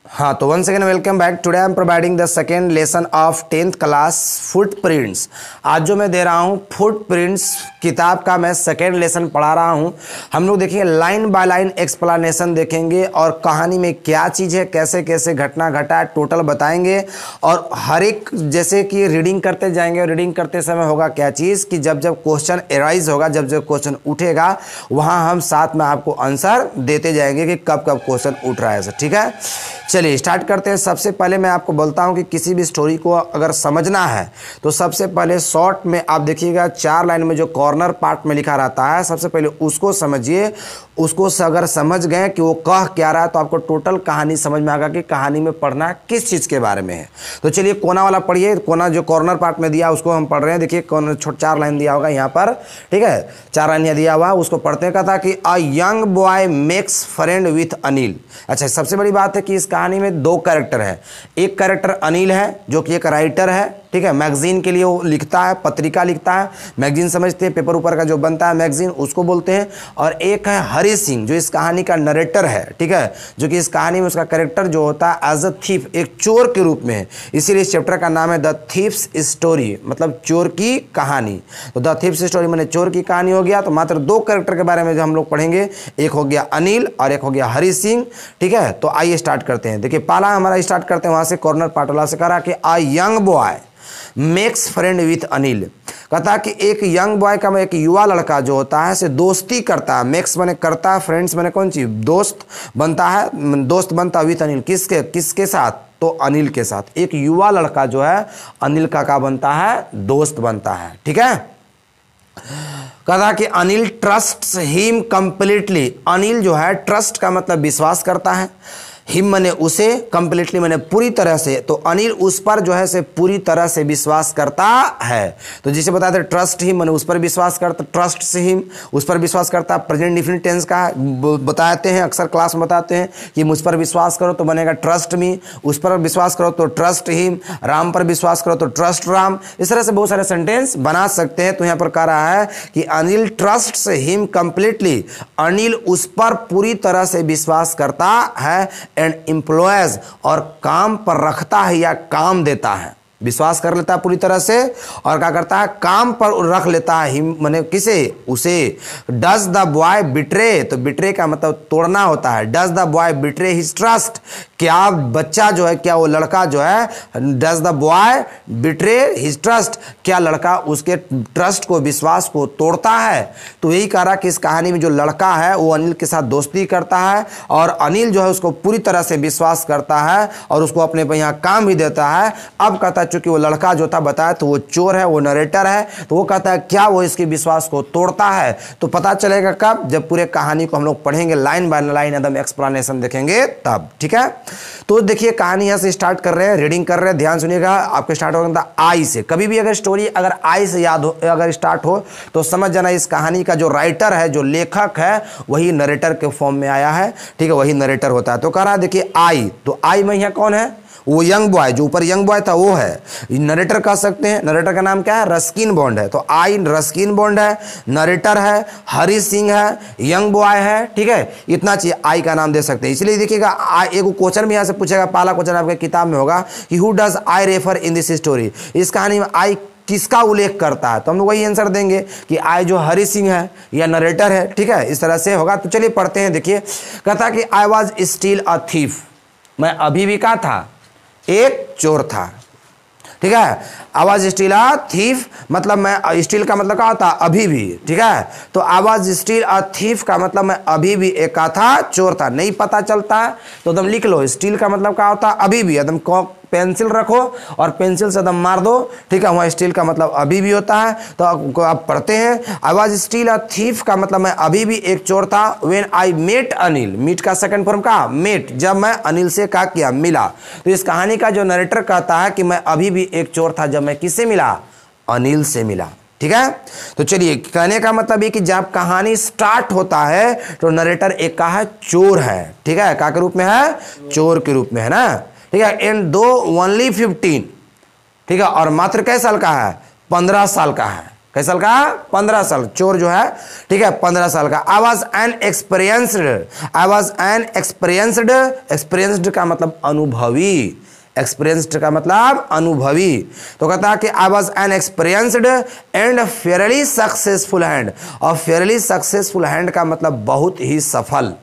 हाँ, तो once again welcome back. Today I am providing the second lesson of 10th class footprints. आज जो मैं दे रहा हूँ फुटप्रिंट्स किताब का मैं सेकेंड लेसन पढ़ा रहा हूँ। हम लोग देखिए लाइन बाय लाइन एक्सप्लेनेशन देखेंगे और कहानी में क्या चीज़ है, कैसे कैसे घटना घटा टोटल बताएंगे और हर एक जैसे कि रीडिंग करते जाएंगे। और रीडिंग करते समय होगा क्या चीज़ कि जब जब क्वेश्चन एराइज होगा, जब जब क्वेश्चन उठेगा वहाँ हम साथ में आपको आंसर देते जाएंगे कि कब कब क्वेश्चन उठ रहा है सर। ठीक है, चलिए स्टार्ट करते हैं। सबसे पहले मैं आपको बोलता हूं कि किसी भी स्टोरी को अगर समझना है तो सबसे पहले शॉर्ट में आप देखिएगा 4 लाइन में जो कॉर्नर पार्ट में लिखा रहता है, सबसे पहले उसको समझिए। उसको अगर समझ गए कि वो कह क्या रहा है तो आपको टोटल कहानी समझ में आएगा कि कहानी में पढ़ना किस चीज़ के बारे में है। तो चलिए कोना वाला पढ़िए। कोना जो कॉर्नर पार्ट में दिया उसको हम पढ़ रहे हैं। देखिए छोटा 4 लाइन दिया होगा यहाँ पर, ठीक है, 4 लाइन दिया हुआ उसको पढ़ते हैं। कहा कि a young boy makes friend with Anil. अच्छा, सबसे बड़ी बात है कि इस कहानी में 2 कैरेक्टर है। एक कैरेक्टर अनिल है जो कि एक राइटर है, ठीक है, मैगजीन के लिए वो लिखता है, पत्रिका लिखता है। मैगजीन समझते हैं, पेपर ऊपर का जो बनता है मैगजीन, उसको बोलते हैं। और एक है हरी सिंह जो इस कहानी का नरेटर है, ठीक है, जो कि इस कहानी में उसका कैरेक्टर जो होता है एज अ थीफ, एक चोर के रूप में है। इसीलिए इस चैप्टर का नाम है द थीफ्स स्टोरी, मतलब चोर की कहानी। तो द थीफ्स स्टोरी मैंने चोर की कहानी हो गया। तो मात्र 2 कैरेक्टर के बारे में जो हम लोग पढ़ेंगे, एक हो गया अनिल और एक हो गया हरी सिंह, ठीक है। तो आइए स्टार्ट करते हैं। देखिए पहला हमारा स्टार्ट करते हैं वहां से, कॉर्नर पार्ट वाला से करा कि a young boy makes friend with Anil. कहता कि एक यंग बॉय का, एक युवा लड़का जो होता है से दोस्ती करता है। मेक्स मैंने करता है, फ्रेंड्स मैंने कौन चीज, दोस्त बनता है, दोस्त बनता है विथ अनिल। किसके साथ? तो अनिल के साथ। एक युवा लड़का जो है अनिल का बनता है, दोस्त बनता है, ठीक है। कहा कि Anil trusts him completely. Anil जो है ट्रस्ट का मतलब विश्वास करता है, हिम मैंने उसे, कंप्लीटली मैंने पूरी तरह से। तो अनिल उस पर जो है से पूरी तरह से विश्वास करता है। तो जिसे बताते हैं ट्रस्ट हिम मैंने उस पर विश्वास करता, ट्रस्ट से हिम उस पर विश्वास करता। प्रेजेंट डिफिनिट टेंस का बताते हैं, अक्सर क्लास में बताते हैं कि मुझ पर विश्वास करो तो बनेगा ट्रस्ट मी, उस पर विश्वास करो तो ट्रस्ट हिम, राम पर विश्वास करो तो ट्रस्ट राम। इस तरह से बहुत सारे सेंटेंस बना सकते हैं। तो यहाँ पर कह रहा है कि अनिल ट्रस्ट से हिम कंप्लीटली। अनिल उस पर पूरी तरह से विश्वास करता है एंड एम्प्लॉयज, और काम पर रखता है या काम देता है। विश्वास कर लेता है पूरी तरह से और क्या करता है, काम पर रख लेता है। हिम माने किसे, उसे। डज द बॉय बिट्रे, तो बिट्रे का मतलब तोड़ना होता है। Does the boy betray his trust, क्या बच्चा जो है, क्या वो लड़का जो है, does the boy betray his trust, क्या लड़का उसके ट्रस्ट को, विश्वास को तोड़ता है। तो यही कह रहा कि इस कहानी में जो लड़का है वो अनिल के साथ दोस्ती करता है और अनिल जो है उसको पूरी तरह से विश्वास करता है और उसको अपने पे यहाँ काम भी देता है। अब कहता है चूंकि वो लड़का जो था बताया तो वो चोर है, वो नरेटर है, तो वो कहता है क्या वो इसके विश्वास को तोड़ता है। तो पता चलेगा कब, जब पूरे कहानी को हम लोग पढ़ेंगे, लाइन बाय लाइन एकदम एक्सप्लेनेशन देखेंगे तब, ठीक है। तो देखिए कहानी यहां से स्टार्ट कर रहे हैं, रीडिंग कर रहे हैं, ध्यान सुनिएगा। आपके स्टार्ट होगा आई से। कभी भी अगर स्टोरी अगर आई से याद हो, अगर स्टार्ट हो तो समझ जाना इस कहानी का जो राइटर है, जो लेखक है, वही नरेटर के फॉर्म में आया है, ठीक है, वही नरेटर होता है। तो कह रहा है देखिए आई, तो आई में यहाँ कौन है, वो यंग बॉय, जो ऊपर यंग बॉय था वो है, नरेटर कह सकते हैं। नरेटर का नाम क्या है, रस्किन बॉन्ड है। तो आई रस्किन बॉन्ड है, नरेटर है, हरी सिंह है, यंग बॉय है, ठीक है, इतना चाहिए, आई का नाम दे सकते हैं। इसलिए देखिएगा एक क्वेश्चन भी यहाँ से पूछेगा, पहला क्वेश्चन आपके किताब में होगा कि who does I refer in this story. इस कहानी में आई किसका उल्लेख करता है, तो हम लोग वही आंसर देंगे कि आई जो हरी सिंह है या नरेटर है, ठीक है, इस तरह से होगा। तो चलिए पढ़ते हैं। देखिए कहता कि I was still a thief, मैं अभी भी क्या था, एक चोर था, ठीक है। आवाज स्टील अ थीफ मतलब मैं, स्टील का मतलब क्या होता है, अभी भी, ठीक है। तो आवाज स्टील अ थीफ का मतलब मैं अभी भी एक था, चोर था। नहीं पता चलता है तो एकदम लिख लो, स्टील का मतलब क्या होता है, अभी भी। एकदम पेंसिल रखो और पेंसिल से एकदम मार दो, ठीक है, वहाँ स्टील का मतलब अभी भी होता है। तो आप पढ़ते हैं आवाज स्टील अ थीफ का मतलब मैं अभी भी एक चोर था। When I met Anil, meet का सेकंड फॉर्म का मेट, जब मैं अनिल से क्या किया, मिला। तो इस कहानी का जो नरेटर कहता है कि मैं अभी भी एक चोर था जब मैं किससे मिला, अनिल से मिला, ठीक है। तो चलिए कहने का मतलब ये कि जब कहानी स्टार्ट होता है तो नरेटर एक का है, चोर है, ठीक है, क्या के रूप में है, चोर के रूप में है ना, ठीक है। एंड दो ओनली 15, ठीक है, और मात्र कै साल का है, 15 साल का है, कैसे साल का? 15 साल। चोर जो है, ठीक है, 15 साल का। I was an experienced, I was an experienced, experienced का मतलब अनुभवी, एक्सपीरियंस्ड का मतलब अनुभवी। तो कहता है कि I was an experienced and Fairlie successful hand, और फेयरली सक्सेसफुल हैंड का मतलब बहुत ही सफल,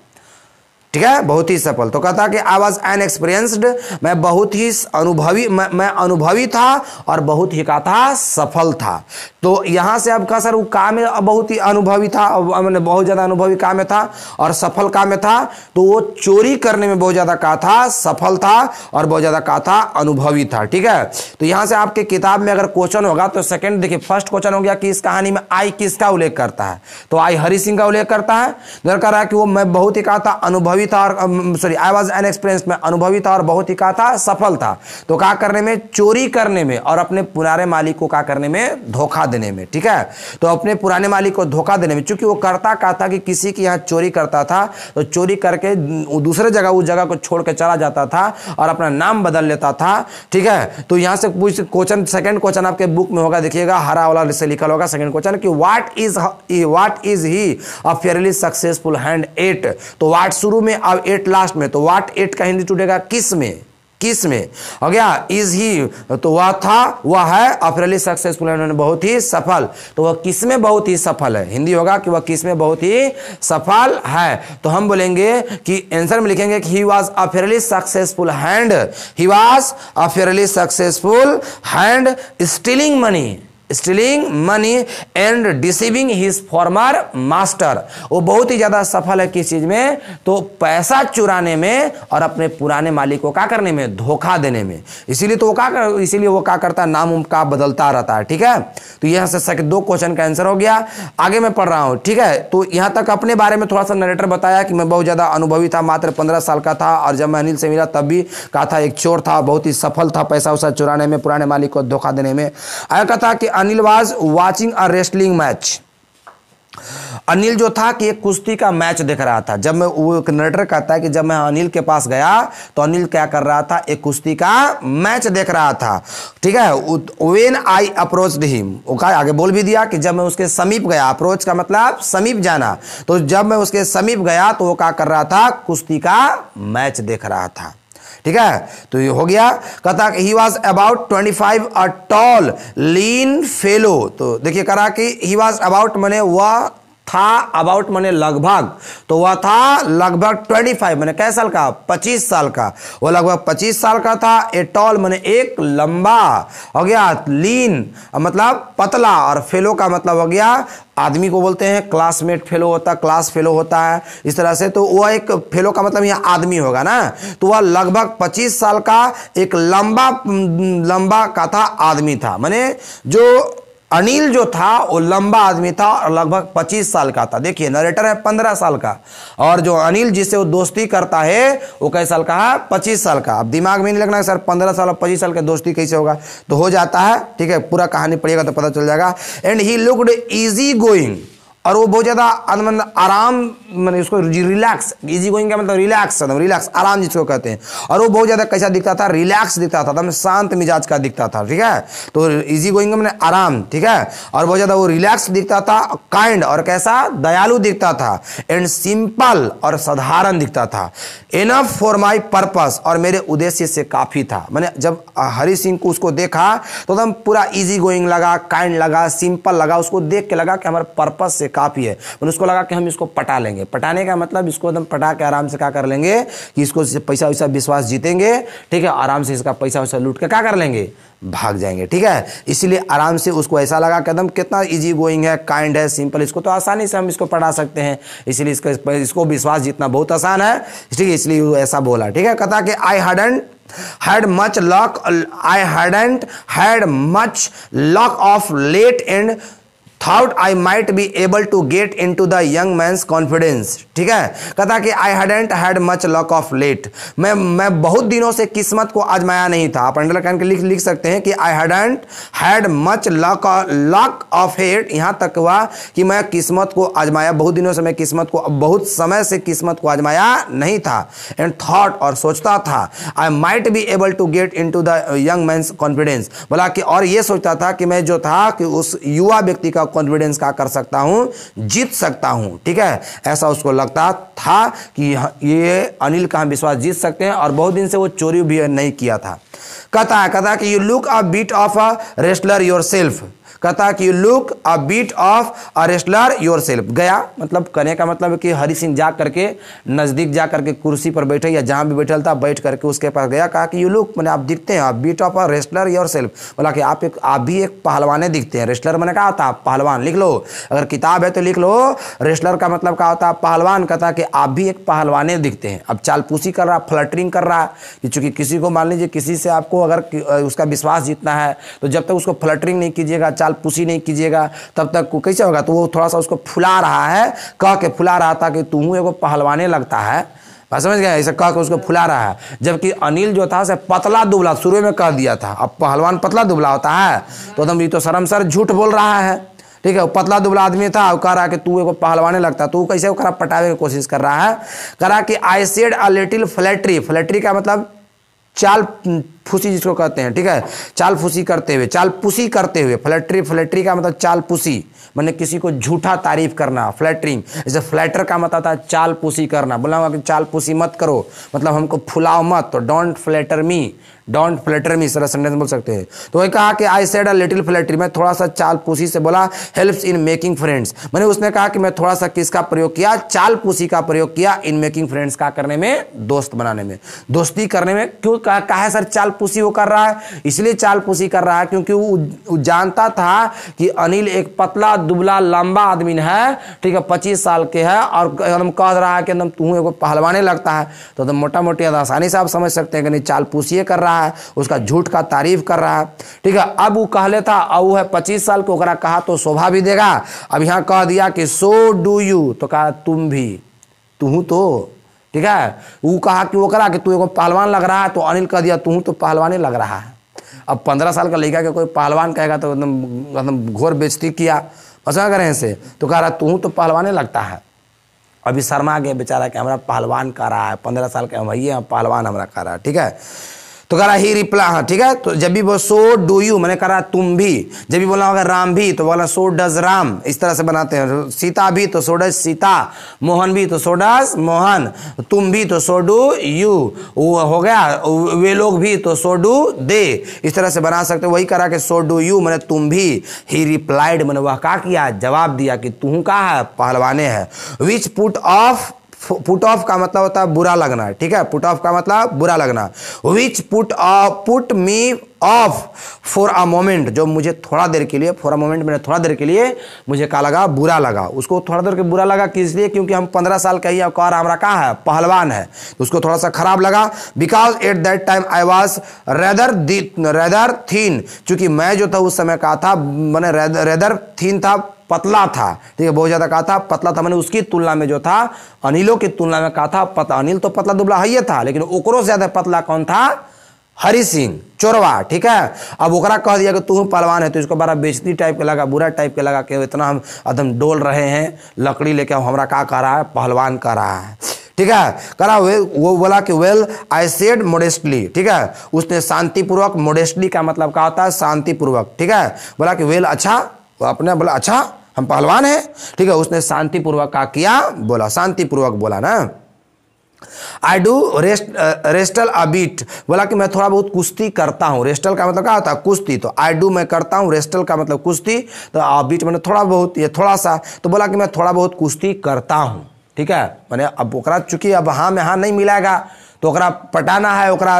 ठीक है, बहुत ही सफल। तो कहता कि आई वॉज एन एक्सपीरियंस्ड, मैं बहुत ही अनुभवी, मैं अनुभवी था और बहुत ही का था सफल था। तो यहां से अब का सर वो काम में बहुत ही अनुभवी था, मैंने बहुत ज्यादा अनुभवी काम में था और सफल काम में था, तो वो चोरी करने में बहुत ज्यादा का था सफल था और बहुत ज्यादा का था अनुभवी था, ठीक है। तो यहां से आपके किताब में अगर क्वेश्चन होगा तो सेकंड देखिए, फर्स्ट क्वेश्चन हो गया कि इस कहानी में आई किसका उल्लेख करता है, तो आई हरि सिंह का उल्लेख करता है। इधर कह रहा है कि वो मैं बहुत ही का था अनुभवी था और sorry I was an experience में अनुभवी था और बहुत ही का था सफल था। तो क्या करने में? चोरी करने में और अपने पुराने मालिक को क्या करने में? धोखा देने में, ठीक है। तो अपने पुराने मालिक को धोखा देने में, चूंकि वो करता क्या था कि किसी के यहाँ चोरी करता था तो चोरी करके दूसरे जगह उस जगह को छोड़ के चला जाता था और अपना नाम बदल लेता था, ठीक है। तो यहां से कुछ क्वेश्चन, सेकंड क्वेश्चन आपके बुक में होगा, देखिएगा हरा वाला से लिखा होगा सेकंड क्वेश्चन कि what is he a fairly successful hand eight. तो व्हाट शुरू में अब एट लास्ट में, तो व्हाट एट का हिंदी टूटेगा किस में, किस में हो गया? इज ही, तो वह था, वह है अफेयरली सक्सेसफुल है, बहुत ही सफल। तो वह किस में बहुत ही सफल है? हिंदी होगा कि वह किस में बहुत ही सफल है। तो हम बोलेंगे कि आंसर में लिखेंगे कि he was a fairly successful hand, he was a fairly successful hand stealing money and deceiving his former master. वो बहुत ही ज्यादा सफल है किस चीज में? तो पैसा चुराने में और अपने पुराने मालिक को क्या करने में? धोखा देने में। इसीलिए वो क्या करता है? नाम का बदलता रहता है, ठीक है। तो यहां से दो क्वेश्चन का आंसर हो गया। आगे मैं पढ़ रहा हूं, ठीक है। तो यहां तक अपने बारे में थोड़ा सा नरेटर बताया कि मैं बहुत ज्यादा अनुभवी था, मात्र 15 साल का था और जब मैं अनिल से मिला तब भी कहा था एक चोर था, बहुत ही सफल था पैसा उसा चुराने में, पुराने मालिक को धोखा देने में। आया कहा कि Anil was watching a wrestling match. Anil जो था कि एक कुश्ती का मैच देख रहा था। जब मैं, वो एक नरेटर कहता है कि जब मैं अनिल के पास गया तो अनिल क्या कर रहा था? एक कुश्ती का मैच देख रहा था, ठीक है। व्हेन आई अप्रोच्ड हिम, वो आगे बोल भी दिया कि जब मैं उसके समीप गया, अप्रोच का मतलब समीप जाना, तो जब मैं उसके समीप गया तो वो क्या कर रहा था? कुश्ती का मैच देख रहा था, ठीक है। तो ये हो गया। कहता he was about 25 a tall lean fellow. तो देखिए करा कि ही वॉज अबाउट मने वह था, अबाउट मने लगभग, तो वह था लगभग 25 मने कैसे साल का? 25 साल का। वह लगभग 25 साल का था। ए टॉल मने एक लंबा हो गया, लीन मतलब पतला, और फेलो का मतलब हो गया आदमी को बोलते हैं क्लासमेट फेलो होता है, क्लास फेलो होता है इस तरह से। तो वह एक फेलो का मतलब यहाँ आदमी होगा ना। तो वह लगभग 25 साल का एक लंबा का था आदमी था। माने जो अनिल जो था वो लंबा आदमी था और लगभग 25 साल का था। देखिए नरेटर है 15 साल का और जो अनिल जिससे वो दोस्ती करता है वो कैसे साल का है? 25 साल का। अब दिमाग में नहीं लगना सर 15 साल और 25 साल का दोस्ती कैसे होगा, तो हो जाता है, ठीक है। पूरा कहानी पढ़िएगा तो पता चल जाएगा। And he looked easy going, और वो बहुत ज्यादा आराम, मैंने उसको रिलैक्स, इजी गोइंग का मतलब रिलैक्स आराम जिसको कहते हैं। और वो बहुत ज्यादा कैसा दिखता था? रिलैक्स दिखता था, एकदम शांत मिजाज का दिखता था, ठीक है। तो इजी गोइंग का मतलब आराम, ठीक है। और बहुत ज्यादा वो रिलैक्स दिखता था, काइंड और कैसा? दयालु दिखता था। एंड सिंपल और साधारण दिखता था। इनफ फॉर माई पर्पस, और मेरे उद्देश्य से काफी था। मैंने जब हरि सिंह को उसको देखा तो एकदम पूरा इजी गोइंग लगा, काइंड लगा, सिंपल लगा। उसको देख के लगा कि हमारे पर्पस से काफी है। मैंने उसको लगा कि हम इसको पटा लेंगे। पटाने का मतलब इसको एकदम पटा के आराम से क्या कर लेंगे कि इसको पैसा वैसा विश्वास जीतेंगे, ठीक है। आराम से इसका पैसा वैसा लूट के क्या कर लेंगे? भाग जाएंगे, ठीक है। इसलिए आराम से उसको ऐसा लगा कि एकदम कितना इजी गोइंग है, काइंड है, सिंपल, इसको तो आसानी से हम इसको पढ़ा सकते हैं। इसलिए इसको विश्वास जीतना बहुत आसान है, ठीक है। इसलिए वो ऐसा बोला, ठीक है। कहता कि I hadn't had much luck of late and thought I might be able to get in to the young man's confidence. ठीक है, कहता कि I hadn't had much luck of late, मैं बहुत दिनों से किस्मत को आजमाया नहीं था। आप अंडरलाइन के लिख सकते हैं कि I hadn't had much luck of late, यहां तक हुआ कि मैं किस्मत को आजमाया, बहुत दिनों से मैं किस्मत को, बहुत समय से किस्मत को आजमाया नहीं था। एंड थॉट, और सोचता था, I might be able to get in to the young man's confidence, बोला कि और ये सोचता था कि मैं जो था कि उस युवा व्यक्ति का कॉन्फिडेंस का कर सकता हूं, जीत सकता हूं। ठीक है, ऐसा उसको लगता था कि ये अनिल का हम विश्वास जीत सकते हैं, और बहुत दिन से वो चोरी भी नहीं किया था। कहता कि you look a bit of a wrestler yourself, कहता कि you look a bit of a wrestler yourself. गया मतलब कहने का मतलब है कि हरि सिंह जा करके नजदीक जा करके कुर्सी पर बैठे या जहां भी बैठल था बैठ करके उसके पास गया, कहा कि यू लुक मैंने आप दिखते हैं, आप bit of a wrestler yourself, बोला कि आप भी एक पहलवाने दिखते हैं। रेस्लर मैंने कहा था पहलवान, लिख लो, अगर किताब है तो लिख लो, रेस्लर का मतलब क्या होता है पहलवान। कहता कि आप भी एक पहलवाने दिखते हैं। अब चालपूसी कर रहा, फ्लटरिंग कर रहा है, चूंकि किसी को मान लीजिए किसी से आपको अगर उसका विश्वास जीतना है तो जब तक उसको फ्लटरिंग नहीं कीजिएगा, चालपूसी नहीं कीजिएगा, तब तक कैसे होगा। तो वो थोड़ा सा उसको फुला रहा है, कह के फुला रहा था कि तू एगो पहलवाने लगता है, बात समझ गया, ऐसे कह के उसको फुला रहा है। जबकि अनिल जो था उसे पतला दुबला शुरू में कह दिया था। अब पहलवान पतला दुबला होता है तो एकदम ये तो शर्मसार झूठ बोल रहा है। ठीक है, पतला दुबला आदमी था, वो कह रहा कि तू एगो पहलवाने लगता, तू कैसे वो पटावे की कोशिश कर रहा है। कह रहा कि I said a little flattery, flattery का मतलब चाल फूसी जिसको कहते हैं। ठीक है, चाल फूसी करते हुए, चाल पुसी करते हुए, फ्लैटरी का मतलब चाल पुसी, मैंने किसी को झूठा तारीफ करना, फ्लैटरिंग। जैसे फ्लैटर का मतलब था चाल पुसी करना, बोला होगा कि चाल पुसी मत करो, मतलब हमको फुलाओ मत, तो don't flatter me, don't flatter me, सारा सेंटेंस बोल सकते हैं। तो वही कहा कि I said a little flattery, मैं थोड़ा सा चाल पुसी से बोला, हेल्प्स इन मेकिंग फ्रेंड्स, मैंने उसने कहा कि मैं थोड़ा सा किसका प्रयोग किया, चाल पुसी का प्रयोग किया, इन मेकिंग फ्रेंड्स का करने में, दोस्त बनाने में, दोस्ती करने में। क्यों कहा है सर चाल पुसी वो कर रहा है, इसलिए चाल पुसी कर रहा है क्योंकि वो जानता था कि अनिल एक पतला दुबला लंबा आदमी है। ठीक है, 25 साल के है और एकदम कह रहा है कि एकदम तू एगो पहलवाने लगता है, तो एकदम मोटा मोटी आसानी से आप समझ सकते हैं कि नहीं चाल पुसी कर रहा है, उसका झूठ का तारीफ कर रहा है। ठीक है, अब वो कह लेता, अब वो है 25 साल को, कहा तो शोभा भी देगा। अब यहाँ कह दिया कि सो डू यू, तो कहा तुम भी, तू तो। ठीक है, वो कहा कि वो करा कि तू एगो पहलवान लग रहा है, तो अनिल कह दिया तू तो पहलवाने लग रहा है। अब 15 साल का लड़का के कोई पहलवान कहेगा तो एकदम घोर बेइज्जती किया, पसंद करें से, तो कह रहा तू तो पहलवाने लगता है। अभी शर्मा गया बेचारा कि हमारा पहलवान कर रहा है, 15 साल का भैया पहलवान हमारा कर रहा है। ठीक है, तो कह रहा ही रिप्लाई, हाँ ठीक है, तो जब भी वो सो डू यू मैंने कहा तुम भी, जब भी बोला होगा राम भी तो बोला सो डज राम, इस तरह से बनाते हैं। सीता भी तो सो डज सीता, मोहन भी तो सो डज मोहन, तुम भी तो सो डू यू, वो हो गया, वे लोग भी तो सो डू दे, इस तरह से बना सकते। वही करा कि सो डू यू मैंने तुम भी, ही रिप्लाइड मैंने वह क्या किया, जवाब दिया कि तू का है, पहलवाने है। विच पुट ऑफ का मतलब होता है बुरा लगना। ठीक है, पुट ऑफ का मतलब बुरा लगना। Which put me of for a moment, जो मुझे थोड़ा देर के लिए, फॉर अ मोमेंट मैंने थोड़ा देर के लिए मुझे क्या लगा, बुरा लगा। उसको थोड़ा देर के बुरा लगा किस लिए, क्योंकि हम 15 साल का ही और हमारा कहा है पहलवान है, तो उसको थोड़ा सा खराब लगा। Because at that time I was rather thin, चूंकि मैं जो था उस समय कहा था, मैंने रेदर थीन था, पतला था। ठीक है, बहुत ज्यादा कहा था पतला था, मैंने उसकी तुलना में जो था अनिलों की तुलना में कहा था पतला। अनिल तो पतला दुबला ही था, लेकिन ओकरो से ज्यादा पतला कौन था, हरि सिंह चोरवा। ठीक है, अब ओकरा कह दिया कि तू पहलवान है, तो इसको बड़ा बेइज्जती टाइप के लगा, बुरा टाइप के लगा कि इतना हम एकदम डोल रहे हैं लकड़ी लेके, हमरा क्या कर रहा है, पहलवान कर रहा है। ठीक है, करा वो बोला कि वेल आई सेड मोडेस्टली। ठीक है, उसने शांतिपूर्वक, मोडेस्टली का मतलब क्या होता है, शांतिपूर्वक। ठीक है, बोला कि वेल अच्छा, वो अपने बोला अच्छा हम पहलवान हैं। ठीक है, उसने शांतिपूर्वक क्या किया, बोला शांतिपूर्वक बोला ना। I do wrestle a bit, बोला कि मैं थोड़ा बहुत कुश्ती करता हूँ। रेस्टल का मतलब क्या होता है, कुश्ती, तो आई डू मैं करता हूँ, रेस्टल का मतलब कुश्ती, तो अ बीट मैंने थोड़ा बहुत, ये थोड़ा सा, तो बोला कि मैं थोड़ा बहुत कुश्ती करता हूँ। ठीक है, मैंने अब ओकरा चूंकि अब हाँ में हाँ नहीं मिलाएगा, तो ओकरा पटाना है, ओकरा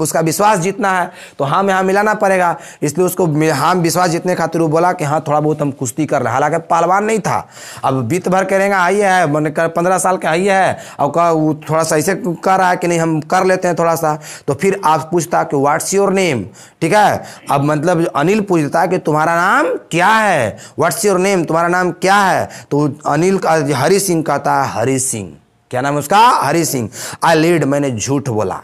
उसका विश्वास जीतना है, तो हाँ में हाँ मिलाना पड़ेगा। इसलिए उसको हाँ विश्वास जीतने खातिर वो बोला कि हाँ थोड़ा बहुत हम कुश्ती कर रहे हैं। हालांकि पहलवान नहीं था, अब बीत भर करेंगे आई है, मैंने 15 साल का आई है, और वो थोड़ा सा ऐसे कर रहा है कि नहीं हम कर लेते हैं थोड़ा सा। तो फिर आप पूछता कि व्हाट्स योर नेम, ठीक है। अब मतलब अनिल पूछता कि तुम्हारा नाम क्या है, व्हाट्स योर नेम, तुम्हारा नाम क्या है। तो अनिल का हरि सिंह कहता है हरि सिंह, क्या नाम है उसका, हरि सिंह। आई लीड, मैंने झूठ बोला,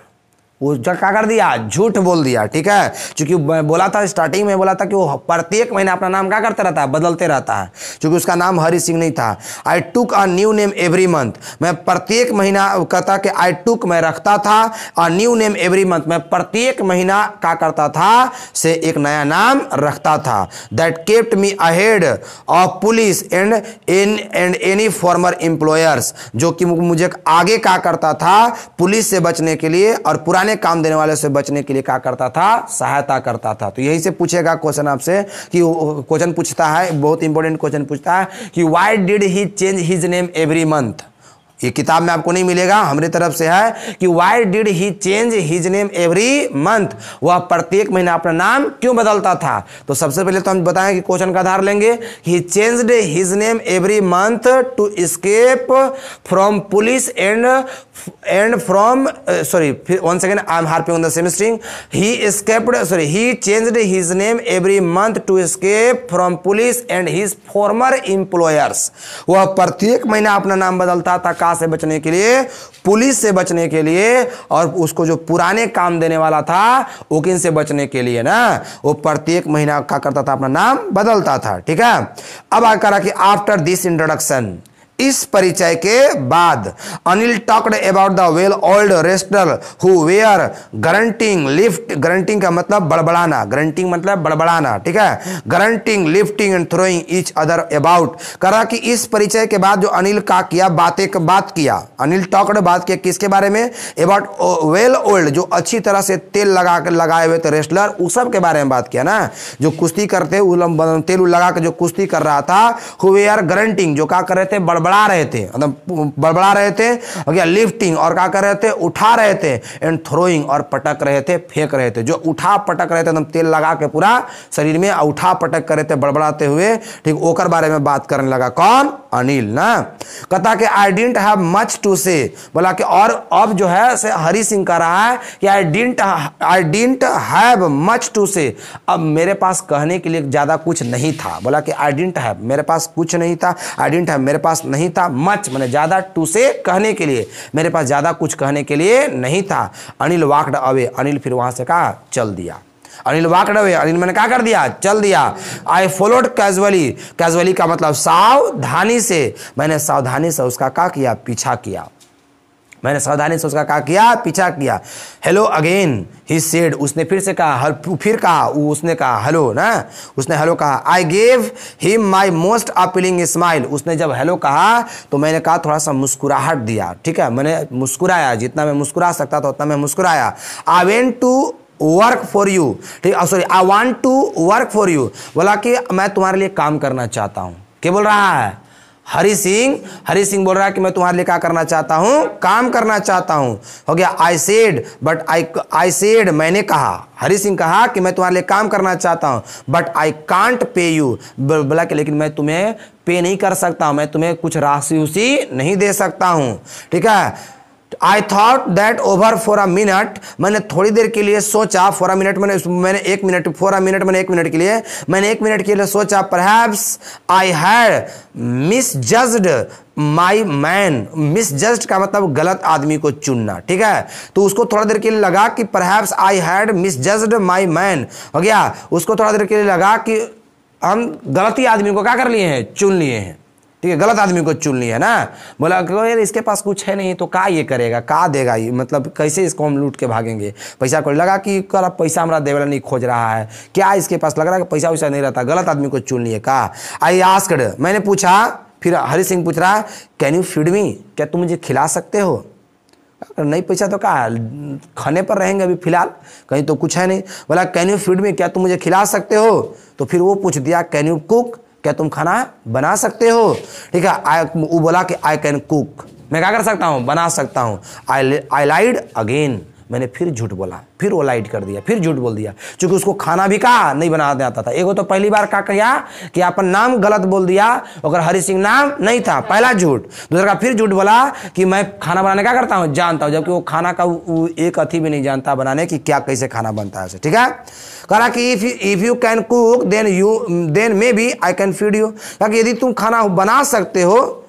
वो क्या कर दिया, झूठ बोल दिया, ठीक है। क्योंकि बोला था स्टार्टिंग में, बोला था कि वो प्रत्येक महीना अपना नाम क्या करता रहता है, बदलते रहता है, क्योंकि उसका नाम हरि सिंह नहीं था। I took a new name every month, मैं प्रत्येक महीना कहता कि आई टुक, मैं रखता था, अ न्यू नेम एवरी मंथ, मैं प्रत्येक महीना क्या करता था से एक नया नाम रखता था। That kept me ahead of police and any farmer employers, जो कि मुझे आगे क्या करता था, पुलिस से बचने के लिए और पुराने काम देने वाले से बचने के लिए क्या करता था, सहायता करता था। तो यही से पूछेगा क्वेश्चन आपसे, कि क्वेश्चन पूछता है, बहुत इंपॉर्टेंट क्वेश्चन पूछता है कि why did he change his name every month. ये किताब में आपको नहीं मिलेगा, हमारी तरफ से है कि why did he change his name every month, वह प्रत्येक महीना अपना नाम क्यों बदलता था। तो सबसे पहले तो हम बताएं कि क्वेश्चन का आधार लेंगे, he changed his name every month to escape from police and from sorry one second, I am harping on the same string, he changed his name every month to escape from police and his former employers, वह प्रत्येक महीना अपना नाम बदलता था से बचने के लिए, पुलिस से बचने के लिए, और उसको जो पुराने काम देने वाला था वकील से बचने के लिए ना, वो प्रत्येक महीना क्या करता था, अपना नाम बदलता था, ठीक है। अब आ करा कि आफ्टर दिस इंट्रोडक्शन, इस परिचय के बाद, Anil talked about the well old wrestler who were grunting lift, grunting का मतलब बड़बड़ाना, ग्रंटिंग मतलब बड़बड़ाना, ठीक है, grunting lifting and throwing each other about. करा कि इस परिचय के बाद जो अनिल का किया, बात किया, अनिल टॉक्ड बात किया किसके बारे में, अबाउट वेल ओल्ड, जो अच्छी तरह से तेल लगाए हुए थे रेस्लर, उस सब के बारे में बात किया ना, जो कुश्ती करते तेल लगा के जो कुश्ती कर रहा था, हु वेयर ग्रंटिंग, जो क्या कर रहे थे, बड़बड़ा रहे थे, मतलब बड़बड़ा रहे थे, और लिफ्टिंग, और क्या कर रहे थे, उठा रहे थे, एंड थ्रोइंग, और पटक रहे थे, फेंक रहे थे, जो उठा पटक रहे थे, एकदम तेल लगा के पूरा शरीर में उठा पटक कर रहे थे बड़बड़ाते हुए, ठीक, ओकर बारे में बात करने लगा कौन, अनिल ना। कहता कि I didn't have much to say, बोला कि और अब जो है से हरि सिंह कह रहा है कि I didn't have much to say, अब मेरे पास कहने के लिए ज्यादा कुछ नहीं था। बोला कि आई डिडंट हैव, मेरे पास कुछ नहीं था, आई डिडंट हैव मेरे पास नहीं था, मच मैंने ज्यादा, टू से कहने के लिए, मेरे पास ज्यादा कुछ कहने के लिए नहीं था। अनिल वॉकड अवे, अनिल फिर वहां से कहा चल दिया, अनिल वॉकड अवे, अनिल मैंने क्या कर दिया, चल दिया। आई फॉलोड कैजुअली, कैजुअली का मतलब सावधानी से, मैंने सावधानी से उसका क्या किया, पीछा किया, मैंने सावधानी से उसका क्या किया, पीछा किया। हेलो अगेन ही सेड, उसने फिर से कहा, फिर कहा, उसने कहा हेलो ना, उसने हेलो कहा। I gave him my most appealing smile, उसने जब हेलो कहा तो मैंने कहा थोड़ा सा मुस्कुराहट दिया, ठीक है, मैंने मुस्कुराया, जितना मैं मुस्कुरा सकता था उतना मैं मुस्कुराया। I went to work for you, ठीक, sorry I want to work for you, बोला कि मैं तुम्हारे लिए काम करना चाहता हूं। क्या बोल रहा है, हरि सिंह बोल रहा है कि मैं तुम्हारे लिए क्या करना चाहता हूं, काम करना चाहता हूं। हो गया I said, but I said, मैंने कहा, हरि सिंह कहा कि मैं तुम्हारे लिए काम करना चाहता हूं, but I can't pay you, बोला कि लेकिन मैं तुम्हें पे नहीं कर सकता, मैं तुम्हें कुछ राशि उसी नहीं दे सकता हूं, ठीक है। I thought that over for a minute, मैंने थोड़ी देर के लिए सोचा, फॉर अ मिनट मैंने 1 मिनट, फॉर अ मिनट मैंने 1 मिनट के लिए, मैंने 1 मिनट के लिए सोचा, perhaps I had misjudged my man, misjudged का मतलब गलत आदमी को चुनना, ठीक है। तो उसको थोड़ा देर के लिए लगा कि perhaps I had misjudged my man, हो गया, उसको थोड़ा देर के लिए लगा कि हम गलती आदमी को क्या कर लिए हैं, चुन लिए हैं, ठीक है, गलत आदमी को चुन लिया ना। बोला यार इसके पास कुछ है नहीं तो का ये करेगा, का देगा ये, मतलब कैसे इसको हम लूट के भागेंगे, पैसा को लगा कि कर पैसा हमारा देवेला नहीं खोज रहा है, क्या इसके पास लग रहा है कि पैसा वैसा नहीं रहता, गलत आदमी को चुन लिए का। आई आस्क्ड, मैंने पूछा, फिर हरि सिंह पूछ रहा, कैन यू फीड मी, क्या तुम मुझे खिला सकते हो। नहीं पैसा तो क्या खाने पर रहेंगे अभी फिलहाल, कहीं तो कुछ है नहीं। बोला कैन यू फीड मी, क्या तुम मुझे खिला सकते हो। तो फिर वो पूछ दिया कैन यू कुक, क्या तुम खाना बना सकते हो, ठीक है। वो बोला कि आई कैन कुक, मैं क्या कर सकता हूँ, बना सकता हूँ। आई लाइड अगेन, मैंने फिर झूठ बोला, फिर वो लाइट कर दिया, फिर झूठ बोल दिया, क्योंकि उसको खाना भी कहा नहीं बनाने आता था। एगो तो पहली बार क्या किया कि अपन नाम गलत बोल दिया, अगर हरि सिंह नाम नहीं था, पहला झूठ। दूसरा का फिर झूठ बोला कि मैं खाना बनाने क्या करता हूँ, जानता हूँ, जबकि वो खाना का एक अथी भी नहीं जानता बनाने की क्या कैसे खाना बनता है। ठीक है, कहा कि if you can cook then maybe I can feed you, कि यदि तुम खाना बना सकते हो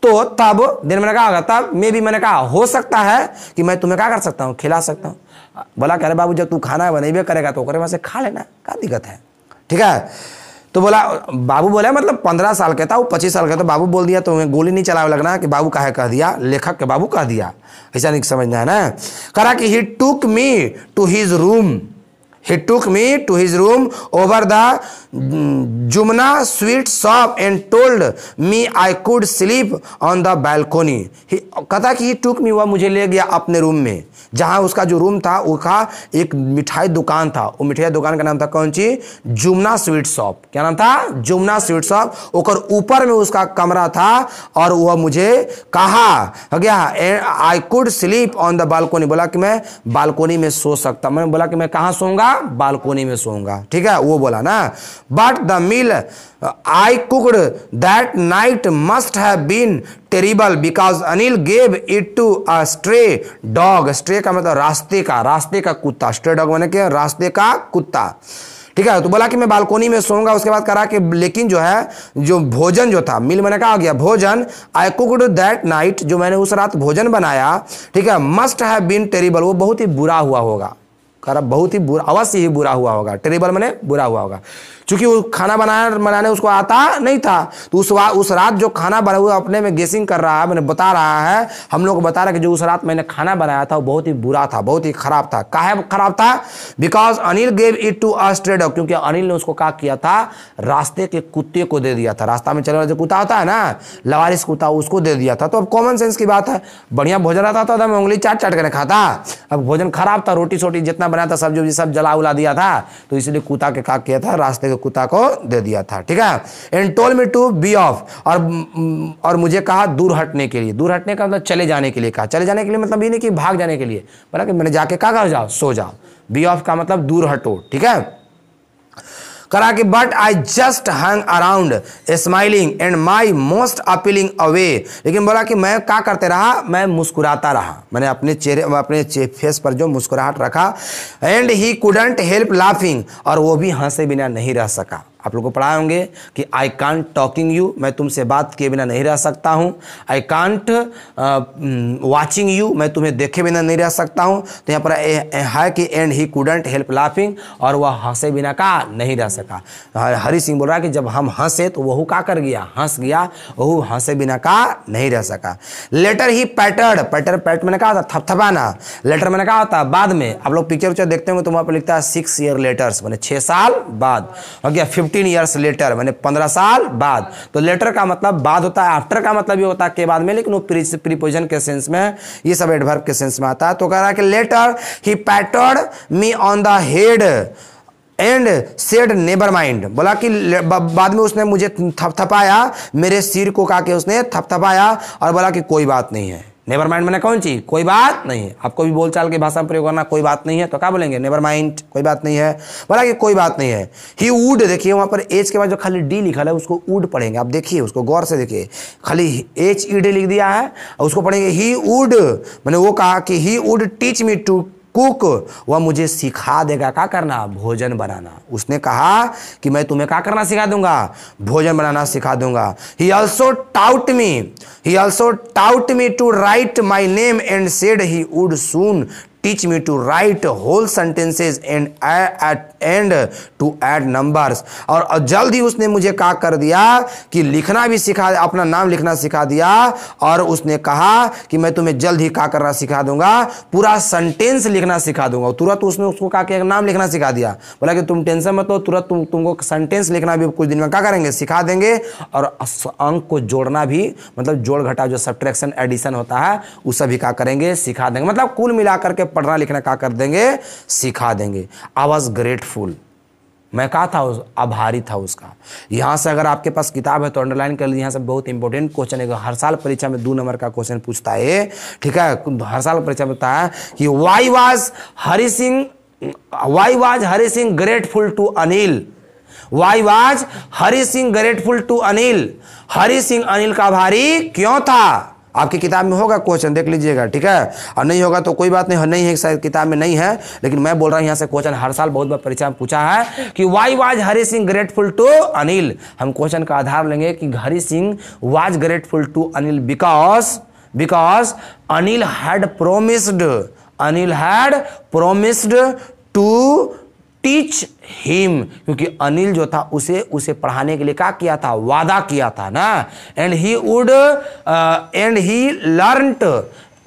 तो तब, दिन मैंने कहा तब, मे भी मैंने कहा हो सकता है कि मैं तुम्हें क्या कर सकता हूँ, खिला सकता हूँ। बोला कह रहे बाबू जब तू खाना बनेबे करेगा तो वहां से खा लेना, क्या दिक्कत है। ठीक है, तो बोला बाबू बोला, मतलब 15 साल का था वो, 25 साल का, तो बाबू बोल दिया, तो मैं गोली नहीं चलावे लगना कि बाबू काहे कह दिया, लेखक के बाबू कह दिया, ऐसा नहीं समझना है ना। कहा कि he took me to his room, he took me to his room over the Jumna sweet shop and told me I could sleep on the balcony. कहता कि he took me, वह मुझे ले गया अपने रूम में, जहां उसका जो रूम था उसका एक मिठाई दुकान था, वो मिठाई दुकान का नाम था कौन सी, जुमना स्वीट शॉप। क्या नाम था, जुमना स्वीट शॉप। ओकर ऊपर में उसका कमरा था और वह मुझे कहा गया I could sleep on the balcony, बोला कि मैं बालकोनी में सो सकता। मैंने बोला कि मैं कहाँ सोऊंगा, बालकोनी में सोऊंगा। ठीक है, वो बोला ना। But the meal I cooked that night must have been terrible because Anil gave it to a stray dog. Stray का मतलब रास्ते का कुत्ता, स्ट्रे डॉग माने के रास्ते का कुत्ता। ठीक है, तो बोला कि मैं बालकोनी में सोऊंगा। उसके बाद करा कि लेकिन जो है जो भोजन जो था, मिल मैंने कहा गया भोजन, आई कुक्ड दैट नाइट, जो मैंने उस रात भोजन बनाया, ठीक है, मस्ट हैव बीन टेरिबल, वो बहुत ही बुरा हुआ होगा। बहुत ही बुरा, अवश्य ही बुरा हुआ होगा। टेरिबल मैंने बुरा हुआ होगा, क्योंकि वो खाना बनाने उसको आता नहीं था। तो उस रात जो खाना बना हुआ अपने में गेसिंग कर रहा है, मैंने बता रहा है, हम लोग को बता रहा है कि जो उस रात मैंने खाना बनाया था वो बहुत ही बुरा था, बहुत ही खराब था। काहे खराब था, because Anil gave it to a stray dog, क्योंकि अनिल ने उसको क्या किया था, रास्ते के कुत्ते को दे दिया था। रास्ता में चलने वाला जो कुत्ता होता है ना, लवारिस कुत्ता, उसको दे दिया था। तो अब कॉमन सेंस की बात है, बढ़िया भोजन आता था तो मैं उंगली चाट चाट कर खाता। अब भोजन खराब था, रोटी सोटी जितना बनाया था, सब्जी सब जला उला दिया था, तो इसलिए कुत्ता के क्या किया था, रास्ते के कुत्ता को दे दिया था। ठीक है, and told me to be off, और मुझे कहा दूर हटने के लिए। दूर हटने का मतलब चले जाने के लिए कहा। चले जाने के लिए मतलब ये नहीं कि भाग जाने के लिए, बोला कि मैंने जाके क्या कर जाओ, सो जाओ। बी ऑफ का मतलब दूर हटो। ठीक है, करा कि but I just hung around smiling and my most appealing away, लेकिन बोला कि मैं क्या करते रहा, मैं मुस्कुराता रहा, मैंने अपने फेस पर जो मुस्कुराहट रखा। And he couldn't help laughing, और वो भी हंसे बिना नहीं रह सका। आप लोगों को पढ़ाए होंगे कि आई कांट टॉकिंग यू, मैं तुमसे बात किए बिना नहीं रह सकता हूँ। आई कांट वाचिंग यू, मैं तुम्हें देखे बिना नहीं रह सकता हूँ। तो यहाँ पर है कि and he couldn't help laughing, और वह हंसे बिना का नहीं रह सका। हरि सिंह बोल रहा है कि जब हम हंसे तो वह का कर गया, हंस गया, वह हंसे बिना का नहीं रह सका। लेटर ही पैटर्ड, पैट मैंने कहा था थपथपाना, लेटर मैंने कहा था बाद में। आप लोग पिक्चर देखते होंगे तो वहाँ पर लिखता है 6 year लेटर्स, मैंने 6 साल बाद, हो गया 15 years लेटर, मैंने 15 साल बाद। तो लेटर का मतलब बाद होता है, आफ्टर का मतलब ये होता है के बाद में, लेकिन वो प्रीपोजिशन के सेंस में, ये सब एडवर्ब के सेंस में आता है। तो कह रहा है कि later he patted me on the head and said never mind, बोला कि बाद में उसने मुझे थपथपाया, मेरे सिर को कहा कि उसने थपथपाया और बोला कि कोई बात नहीं है। नेवर माइंड मैंने कौन चीज, कोई बात नहीं है। आपको भी बोलचाल की भाषा में प्रयोग करना, कोई बात नहीं है तो क्या बोलेंगे, नेवर माइंड, कोई बात नहीं है। बोला कि कोई बात नहीं है। ही वुड, देखिए वहां पर एच के बाद जो खाली डी लिखा है उसको वुड पढ़ेंगे। आप देखिए उसको गौर से देखिए, खाली एच ई डी लिख दिया है और उसको पढ़ेंगे ही वुड। मैंने वो कहा कि he would teach me to cook, वह मुझे सिखा देगा क्या करना, भोजन बनाना। उसने कहा कि मैं तुम्हें क्या करना सिखा दूंगा, भोजन बनाना सिखा दूंगा। He also taught me to write my name and said he would soon teach me to write whole sentences and to add numbers, और जल्द ही उसने मुझे क्या कर दिया कि लिखना भी सिखा, अपना नाम लिखना सिखा दिया। और उसने कहा कि मैं तुम्हें जल्द ही क्या करना सिखा दूंगा, पूरा सेंटेंस लिखना सिखा दूंगा। तुरंत उसने उसको कहा कि नाम लिखना सिखा दिया। बोला कि तुम टेंशन मत लो, तुरंत तुमको सेंटेंस लिखना भी कुछ दिन में क्या करेंगे, सिखा देंगे। और अंक को जोड़ना भी, मतलब जोड़ घटाव जो सब्ट्रैक्शन एडिशन होता है, उसे भी क्या करेंगे, सिखा देंगे। मतलब कुल मिलाकर के पढ़ना लिखना क्या कर देंगे, सिखा देंगे। आई वॉज ग्रेटफुल, मैं कहा था आभारी था उसका। यहाँ से अगर आपके पास किताब है तो अंडरलाइन कर लीजिए, यहाँ से बहुत इंपॉर्टेंट क्वेश्चन है, हर साल परीक्षा में 2 नंबर का क्वेश्चन पूछता है, ठीक है, हर साल परीक्षा में पूछता है कि why was Hari Singh grateful to Anil, why was Hari Singh grateful to Anil, Hari Singh Anil का आभारी क्यों था। आपकी किताब में होगा क्वेश्चन, देख लीजिएगा, ठीक है, और नहीं होगा तो कोई बात नहीं, नहीं है शायद किताब में नहीं है, लेकिन मैं बोल रहा हूं यहाँ से क्वेश्चन हर साल बहुत बार परीक्षा में पूछा है कि why was Hari Singh grateful to Anil. हम क्वेश्चन का आधार लेंगे कि Hari Singh was grateful to Anil because Anil had promised to teach him, क्योंकि अनिल जो था उसे पढ़ाने के लिए क्या किया था, वादा किया था ना, एंड ही लर्नड,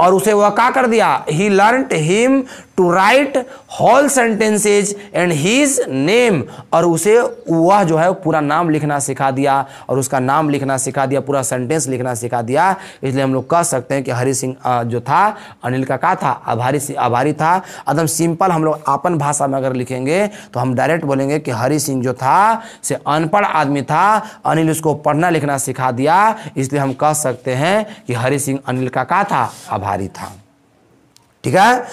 और उसे वह क्या कर दिया, he learned him to write whole sentences and his name, और उसे वह जो है पूरा नाम लिखना सिखा दिया, और उसका नाम लिखना सिखा दिया, पूरा सेंटेंस लिखना सिखा दिया। इसलिए हम लोग कह सकते हैं कि हरि सिंह जो था अनिल का क्या था, आभारी था। एकदम सिंपल हम लोग अपन भाषा में अगर लिखेंगे तो हम डायरेक्ट बोलेंगे कि हरि सिंह जो था से अनपढ़ आदमी था, अनिल उसको पढ़ना लिखना सिखा दिया, इसलिए हम कह सकते हैं कि हरि सिंह अनिल का क्या था, आभारी था। ठीक है,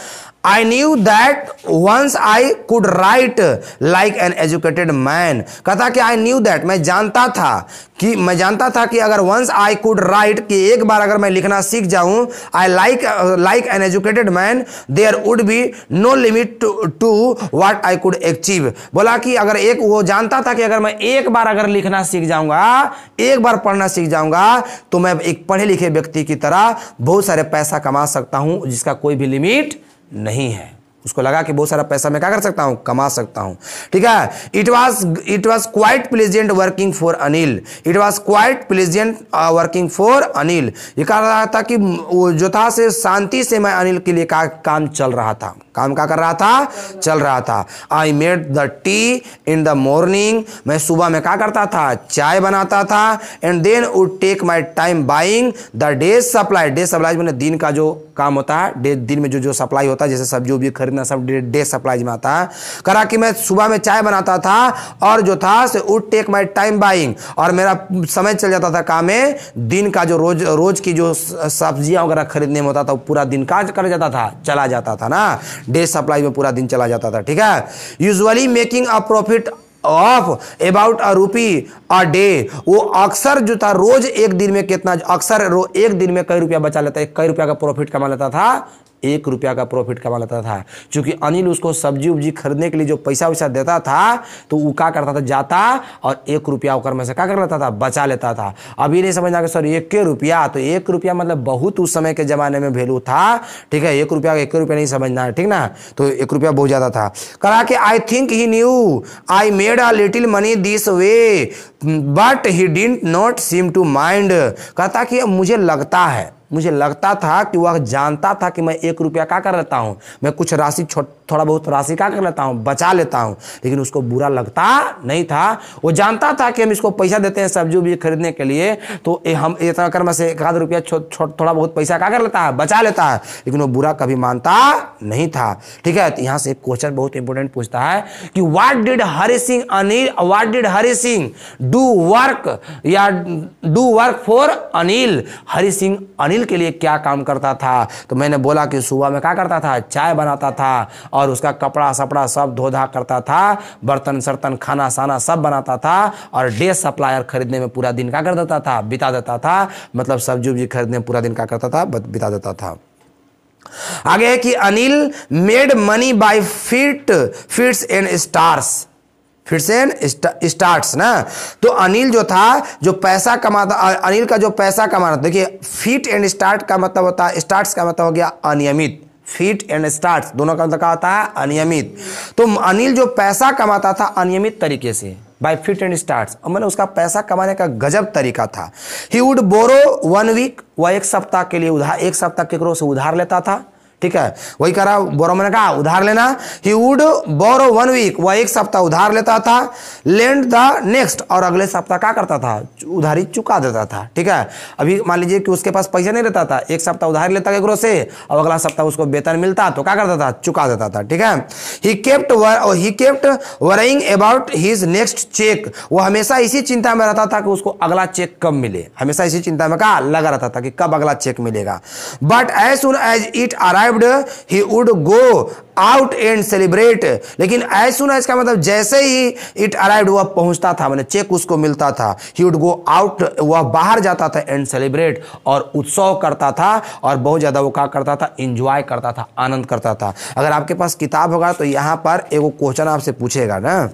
I knew that once I could write like an educated man। कहता कि I knew that, मैं जानता था कि अगर once I could write, कि एक बार अगर मैं लिखना सीख जाऊं, I like an educated man, there would be no limit to what I could achieve। बोला कि अगर वो जानता था कि अगर मैं एक बार अगर लिखना सीख जाऊंगा, एक बार पढ़ना सीख जाऊंगा, तो मैं एक पढ़े लिखे व्यक्ति की तरह बहुत सारे पैसा कमा सकता हूं, जिसका कोई भी लिमिट नहीं है। उसको लगा कि बहुत सारा पैसा मैं क्या कर सकता हूं, कमा सकता हूं। ठीक है, it was quite pleasant working for Anil, it was quite pleasant working for Anil. ये कह रहा था कि वो जो था से शांति से मैं अनिल के लिए काम चल रहा था, काम क्या कर रहा था, चल रहा था। I made the tea in the morning, मैं सुबह में क्या करता था, चाय बनाता था, and then would take my time buying the day supply, day supply मैंने दिन का जो काम होता है, दिन में जो सप्लाई होता है, जैसे सब्जी उब्जी खरीदना, सब डे सप्लाई में आता है। करा कि मैं सुबह में चाय बनाता था, और जो था से would take my time buying, और मेरा समय चल जाता था काम में, दिन का जो रोज की जो सब्जियां वगैरह खरीदने में होता था, पूरा दिन का कर जाता था, चला जाता था ना, डे सप्लाई में पूरा दिन चला जाता था। ठीक है, usually making a profit of about ₹1 a day, वो अक्सर जो था रोज एक दिन में कितना, अक्सर एक दिन में कई रुपया बचा लेता है, कई रुपया का प्रॉफिट कमा लेता था, ₹1 का प्रॉफिट कमा लेता था। क्योंकि अनिल उसको सब्जी उब्जी खरीदने के लिए जो पैसा वैसा देता था, तो वो क्या करता था, जाता और ₹1 होकर में से क्या कर लेता था, बचा लेता था। अभी नहीं समझना कि सर ₹1, तो ₹1 मतलब बहुत उस समय के जमाने में वैल्यू था। ठीक है, ₹1 नहीं समझना है, ठीक ना, तो ₹1 बहुत ज्यादा था। कहा कि I think he knew I made a little money this way but he didn't not seem to mind. कहता कि मुझे लगता था कि वह जानता था कि मैं ₹1 क्या कर लेता हूं, मैं कुछ राशि थोड़ा बहुत राशि क्या कर लेता हूं, बचा लेता हूं, लेकिन उसको बुरा लगता नहीं था। वो जानता था कि हम इसको पैसा देते हैं सब्जी उब्जी खरीदने के लिए, तो हम इतना कर में से ₹1 थोड़ा बहुत पैसा क्या कर लेता है, बचा लेता है, लेकिन वो बुरा कभी मानता नहीं था। ठीक है, तो यहां से एक क्वेश्चन बहुत इंपॉर्टेंट पूछता है कि what did Hari Singh do work for Anil, Hari Singh Anil के लिए क्या काम करता था। तो मैंने बोला कि सुबह में क्या करता था, चाय बनाता था, और उसका कपड़ा सपड़ा सब धो धा करता था, बर्तन सर्तन खाना साना सब बनाता था, और डे सप्लायर खरीदने में पूरा दिन क्या कर देता था, बिता देता था। मतलब सब्जी उब्जी खरीदने में पूरा दिन क्या करता था, बिता देता था। आगे है कि Anil made money by fits and starts ना। तो अनिल जो था, जो पैसा कमाता, अनिल का जो पैसा कमाना, देखिए फिट एंड स्टार्ट का मतलब होता है, स्टार्ट्स का मतलब हो गया अनियमित, फिट एंड स्टार्ट्स दोनों का मतलब क्या होता है, अनियमित। तो अनिल जो पैसा कमाता था अनियमित तरीके से, बाय फिट एंड स्टार्ट्स, मतलब उसका पैसा कमाने का गजब तरीका था। ही वुड बोरो 1 वीक, वह 1 सप्ताह के लिए एक सप्ताह केकरो से उधार लेता था। ठीक है, वही कह रहा बोरो मैंने कहा उधार लेना। ही वुड बोरो 1 वीक, वह एक सप्ताह उधार लेता था। लेंड द नेक्स्ट, और अगले सप्ताह क्या करता था, उधारी चुका देता था। ठीक है, अभी मान लीजिए कि उसके पास पैसा नहीं रहता था, एक सप्ताह उधार लेता केकरो से और अगला सप्ताह उसको वेतन मिलता तो क्या करता था, चुका देता था। ठीक है, he kept worrying about his next cheque, वो हमेशा इसी चिंता में रहता था कि उसको अगला चेक कब मिले, हमेशा इसी चिंता में क्या लगा रहता था कि कब अगला चेक मिलेगा। But as soon as it arrived he would go out and celebrate, लेकिन एज सुन एज का मतलब जैसे ही इट अराइव्ड, वह पहुंचता था, मैंने चेक उसको मिलता था, ही वुड गो आउट, वह बाहर जाता था, एंड सेलिब्रेट, और उत्सव करता था, और बहुत ज्यादा वो क्या करता था, एंजॉय करता था, आनंद करता था। अगर आपके पास किताब होगा तो यहां पर एगो क्वेश्चन आपसे पूछेगा ना,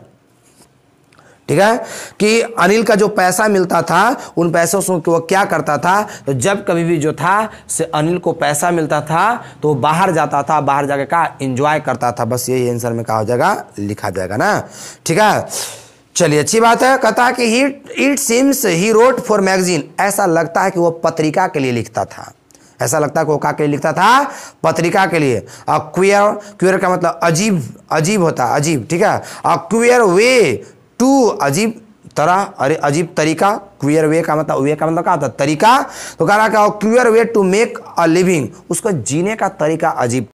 ठीक है, कि अनिल का जो पैसा मिलता था उन पैसों से वो क्या करता था, तो जब कभी भी जो था से अनिल को पैसा मिलता था तो वो बाहर जाता था, बाहर जाके का एंजॉय करता था। बस यही आंसर में कहा हो जाएगा, लिखा जाएगा ना। ठीक है, चलिए अच्छी बात है। कहता है कि it seems he wrote for magazine, ऐसा लगता है कि वो पत्रिका के लिए लिखता था, ऐसा लगता है कि वो क्या के लिए लिखता था, पत्रिका के लिए। क्वियर का मतलब अजीब, अजीब होता है, अजीब। ठीक है, क्वियर वे टू, अजीब तरह, अरे अजीब तरीका, क्वियर वे का मतलब, वे का मतलब क्या होता है, तरीका। तो कह रहा क्या, queer way to make a living, उसको जीने का तरीका अजीब